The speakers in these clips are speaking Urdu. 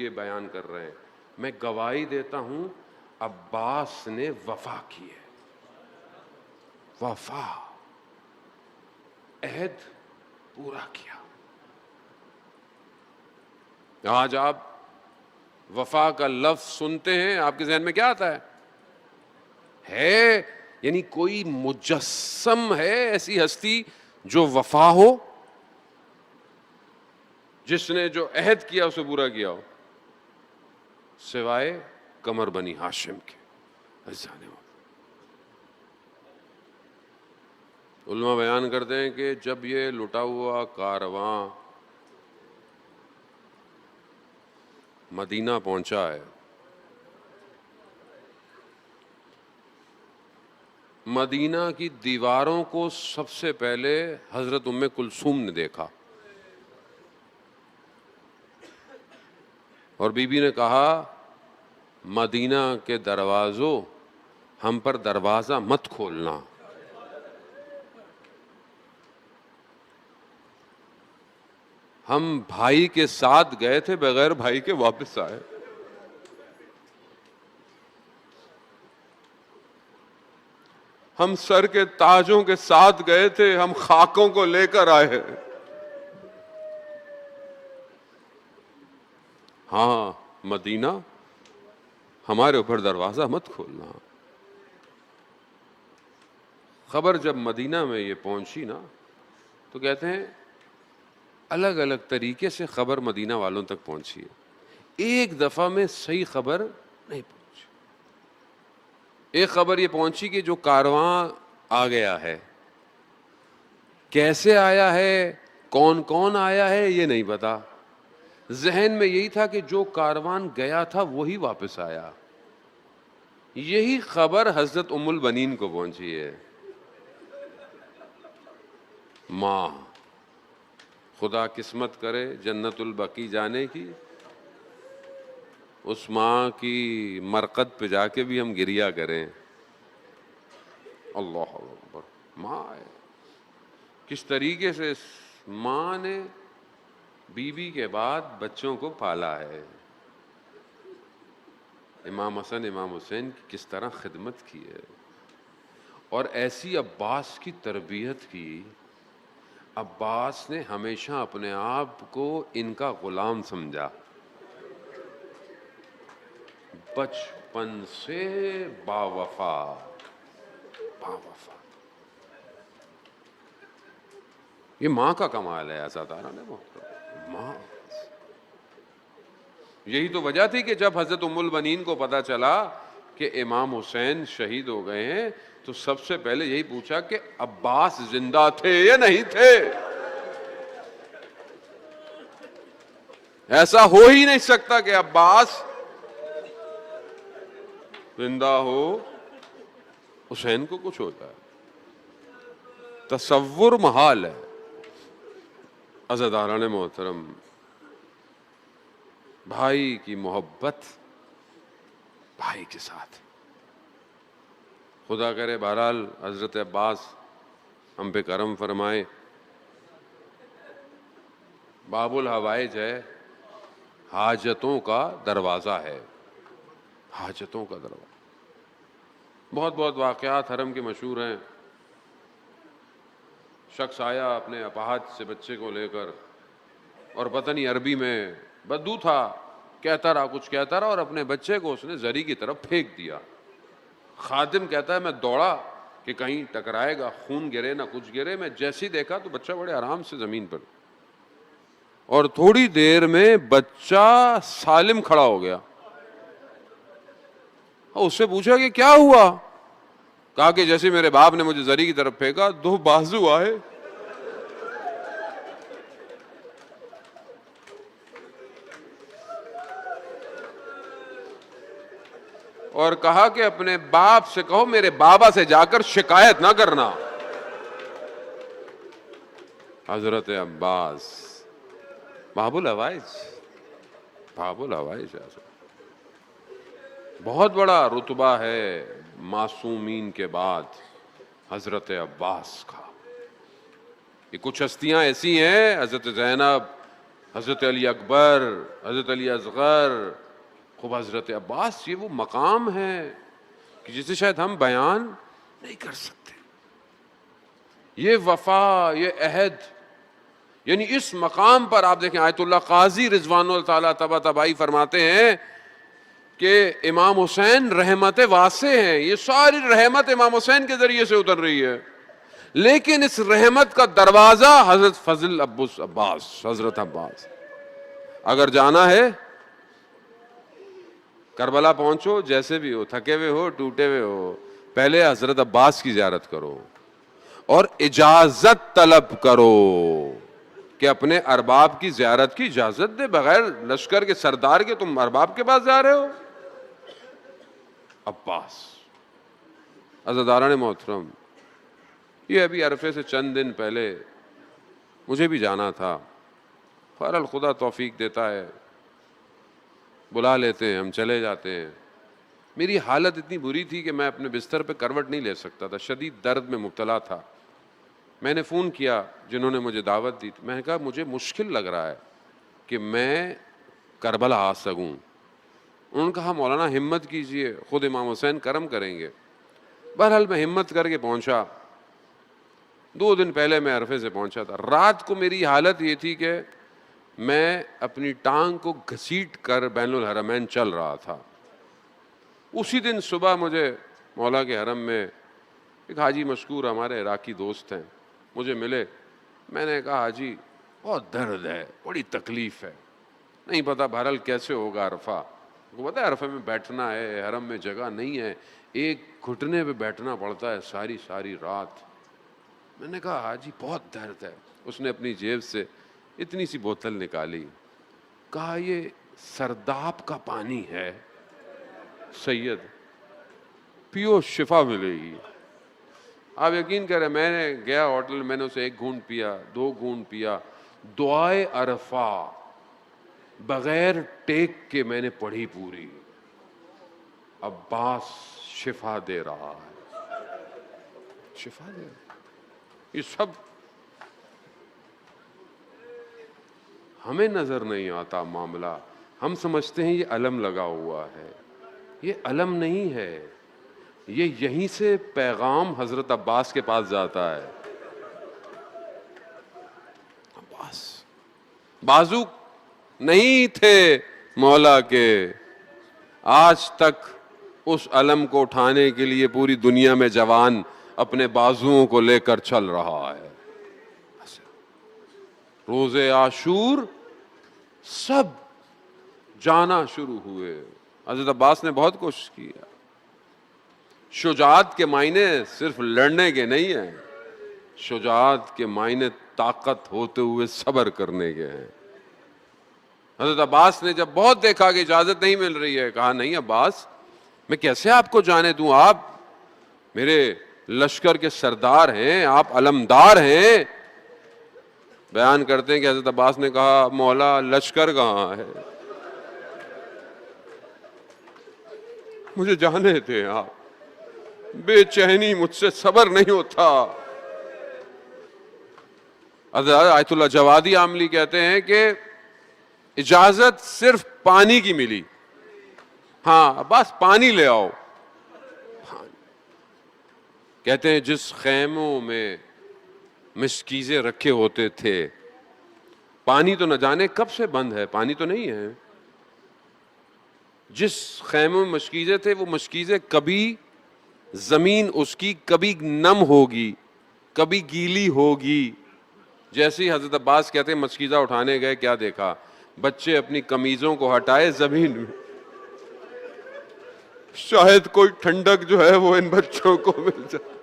یہ بیان کر رہے ہیں، میں گواہی دیتا ہوں عباس نے وفا کی ہے، وفا، عہد پورا کیا۔ آج آپ وفا کا لفظ سنتے ہیں، آپ کے ذہن میں کیا آتا ہے؟ یعنی کوئی مجسم ہے ایسی ہستی جو وفا ہو، جس نے جو عہد کیا اسے پورا کیا ہو، سوائے قمر بنی ہاشم کے۔ علماء بیان کرتے ہیں کہ جب یہ لٹا ہوا کارواں مدینہ پہنچا ہے، مدینہ کی دیواروں کو سب سے پہلے حضرت ام کلثوم نے دیکھا، اور بی بی نے کہا مدینہ کے دروازوں ہم پر دروازہ مت کھولنا۔ ہم بھائی کے ساتھ گئے تھے، بغیر بھائی کے واپس آئے۔ ہم سر کے تاجوں کے ساتھ گئے تھے، ہم خاکوں کو لے کر آئے۔ ہاں مدینہ، ہمارے اوپر دروازہ مت کھولنا۔ خبر جب مدینہ میں یہ پہنچی نا، تو کہتے ہیں الگ الگ طریقے سے خبر مدینہ والوں تک پہنچی ہے، ایک دفعہ میں صحیح خبر نہیں پہنچی۔ ایک خبر یہ پہنچی کہ جو کارواں آ گیا ہے، کیسے آیا ہے، کون کون آیا ہے، یہ نہیں پتا۔ ذہن میں یہی تھا کہ جو کاروان گیا تھا وہی واپس آیا۔ یہی خبر حضرت ام البنین کو پہنچی ہے۔ ماں، خدا قسمت کرے جنت البقیع جانے کی، اس ماں کی مرقد پہ جا کے بھی ہم گریا کریں۔ اللہ اکبر، ماں ہے، کس طریقے سے اس ماں نے بیوی کے بعد بچوں کو پالا ہے۔ امام حسن امام حسین کی کس طرح خدمت کی ہے، اور ایسی عباس کی تربیت کی۔ عباس نے ہمیشہ اپنے آپ کو ان کا غلام سمجھا، بچپن سے باوفا، باوفا۔ یہ ماں کا کمال ہے عزادارہ نے، ماں۔ یہی تو وجہ تھی کہ جب حضرت ام البنین کو پتا چلا کہ امام حسین شہید ہو گئے ہیں، تو سب سے پہلے یہی پوچھا کہ عباس زندہ تھے یا نہیں تھے۔ ایسا ہو ہی نہیں سکتا کہ عباس زندہ ہو، حسین کو کچھ ہوتا ہے، تصور محال ہے۔ عزاداران محترم، بھائی کی محبت بھائی کے ساتھ، خدا کرے بہرحال حضرت عباس ہم پہ کرم فرمائے۔ باب الحوائج ہے، حاجتوں کا دروازہ ہے، حاجتوں کا دروازہ۔ بہت بہت واقعات حرم کے مشہور ہیں۔ شخص آیا اپنے اپاہج سے بچے کو لے کر، اور پتہ نہیں عربی میں بدو تھا، کہتا رہا کچھ کہتا رہا، اور اپنے بچے کو اس نے زری کی طرف پھینک دیا۔ خادم کہتا ہے میں دوڑا کہ کہیں ٹکرائے گا، خون گرے نہ کچھ گرے۔ میں جیسے دیکھا تو بچہ بڑے آرام سے زمین پر، اور تھوڑی دیر میں بچہ سالم کھڑا ہو گیا۔ اس سے پوچھا کہ کیا ہوا؟ کہا کہ جیسے میرے باپ نے مجھے زری کی طرف پھینکا، دو بازو آئے اور کہا کہ اپنے باپ سے کہو میرے بابا سے جا کر شکایت نہ کرنا۔ حضرت عباس باب الحوائج، باب الحوائج، بہت بڑا رتبہ ہے معصومین کے بعد حضرت عباس کا۔ یہ کچھ ہستیاں ایسی ہیں، حضرت زینب، حضرت علی اکبر، حضرت علی اصغر، خوب حضرت عباس، یہ وہ مقام ہے کہ جسے شاید ہم بیان نہیں کر سکتے. یہ وفا، یہ عہد، یعنی اس مقام پر آپ دیکھیں آیت اللہ قاضی رضوان اللہ تعالیٰ طباطبائی فرماتے ہیں کہ امام حسین رحمت واسع ہیں، یہ ساری رحمت امام حسین کے ذریعے سے اتر رہی ہے، لیکن اس رحمت کا دروازہ حضرت فضل عباس، حضرت عباس. اگر جانا ہے کربلا پہنچو، جیسے بھی ہو، تھکے ہوئے ہو، ٹوٹے ہوئے ہو، پہلے حضرت عباس کی زیارت کرو اور اجازت طلب کرو کہ اپنے ارباب کی زیارت کی اجازت دے. بغیر لشکر کے سردار کے تم ارباب کے پاس جا رہے ہو؟ عباس. عزیزان محترم، یہ ابھی عرفے سے چند دن پہلے مجھے بھی جانا تھا. بہرحال خدا توفیق دیتا ہے، بلا لیتے ہیں، ہم چلے جاتے ہیں. میری حالت اتنی بری تھی کہ میں اپنے بستر پہ کروٹ نہیں لے سکتا تھا، شدید درد میں مبتلا تھا. میں نے فون کیا جنہوں نے مجھے دعوت دی تھی، میں نے کہا مجھے مشکل لگ رہا ہے کہ میں کربلا آ سکوں. انہوں نے کہا مولانا ہمت کیجئے، خود امام حسین کرم کریں گے. بہرحال میں ہمت کر کے پہنچا. 2 دن پہلے میں عرفے سے پہنچا تھا. رات کو میری حالت یہ تھی کہ میں اپنی ٹانگ کو گھسیٹ کر بین الحرمین چل رہا تھا. اسی دن صبح مجھے مولا کے حرم میں ایک حاجی مشکور ہمارے عراقی دوست ہیں، مجھے ملے. میں نے کہا حاجی بہت درد ہے، بڑی تکلیف ہے، نہیں پتا بہرحال کیسے ہوگا عرفہ. کو پتا ہے عرفے میں بیٹھنا ہے، حرم میں جگہ نہیں ہے، ایک گھٹنے پہ بیٹھنا پڑتا ہے ساری ساری رات. میں نے کہا حاجی بہت درد ہے. اس نے اپنی جیب سے اتنی سی بوتل نکالی، کہا یہ سرداب کا پانی ہے سید، پیو شفا ملے گی. آپ یقین کریں میں نے گیا ہوٹل، میں نے اسے 1 گھونٹ پیا، 2 گھونٹ پیا. دعائے عرفہ بغیر ٹیک کے میں نے پڑھی پوری. عباس شفا دے رہا ہے، شفا دے رہا. یہ سب ہمیں نظر نہیں آتا معاملہ. ہم سمجھتے ہیں یہ علم لگا ہوا ہے، یہ علم نہیں ہے. یہ یہیں سے پیغام حضرت عباس کے پاس جاتا ہے. عباس بازو نہیں تھے مولا کے، آج تک اس علم کو اٹھانے کے لیے پوری دنیا میں جوان اپنے بازوؤں کو لے کر چل رہا ہے. روز عاشور سب جانا شروع ہوئے. حضرت عباس نے بہت کوشش کی. شجاعت کے معنی صرف لڑنے کے نہیں ہیں، شجاعت کے معنی طاقت ہوتے ہوئے صبر کرنے کے ہیں. حضرت عباس نے جب بہت دیکھا کہ اجازت نہیں مل رہی ہے، کہا نہیں عباس میں کیسے آپ کو جانے دوں، آپ میرے لشکر کے سردار ہیں، آپ علمدار ہیں. بیان کرتے ہیں کہ حضرت عباس نے کہا مولا لشکر کہاں ہے، مجھے جانے تھے آپ، بے چینی مجھ سے صبر نہیں ہوتا. حضرت آیت اللہ جوادی عاملی کہتے ہیں کہ اجازت صرف پانی کی ملی. ہاں بس پانی لے آؤ. کہتے ہیں جس خیموں میں مشکیزیں رکھے ہوتے تھے، پانی تو نہ جانے کب سے بند ہے، پانی تو نہیں ہے. جس خیموں میں مشکیزیں تھے وہ مشکیزیں کبھی زمین اس کی کبھی نم ہوگی، کبھی گیلی ہوگی. جیسے ہی حضرت عباس کہتے ہیں مشکیزہ اٹھانے گئے، کیا دیکھا؟ بچے اپنی قمیضوں کو ہٹائے زمین میں. شاید کوئی ٹھنڈک جو ہے وہ ان بچوں کو مل جائے.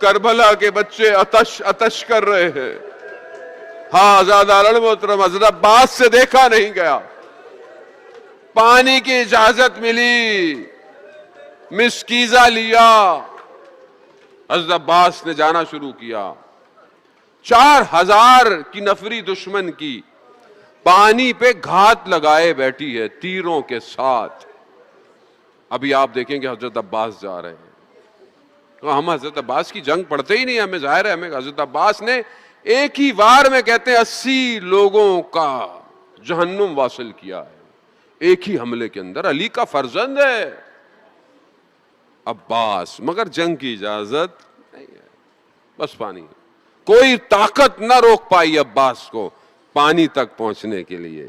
کربلا کے بچے اتش کر رہے ہیں. ہاں آزادار محترم، حضرت عباس سے دیکھا نہیں گیا. پانی کی اجازت ملی، مشکیزہ لیا، حضرت عباس نے جانا شروع کیا. 4000 کی نفری دشمن کی پانی پہ گھات لگائے بیٹھی ہے تیروں کے ساتھ. ابھی آپ دیکھیں کہ حضرت عباس جا رہے ہیں. تو ہم حضرت عباس کی جنگ پڑھتے ہی نہیں. ہمیں ظاہر ہے ہمیں حضرت عباس نے ایک ہی وار میں کہتے ہیں 80 لوگوں کا جہنم واصل کیا ہے ایک ہی حملے کے اندر. علی کا فرزند ہے عباس, مگر جنگ کی اجازت نہیں ہے. بس پانی, کوئی طاقت نہ روک پائی عباس کو پانی تک پہنچنے کے لیے.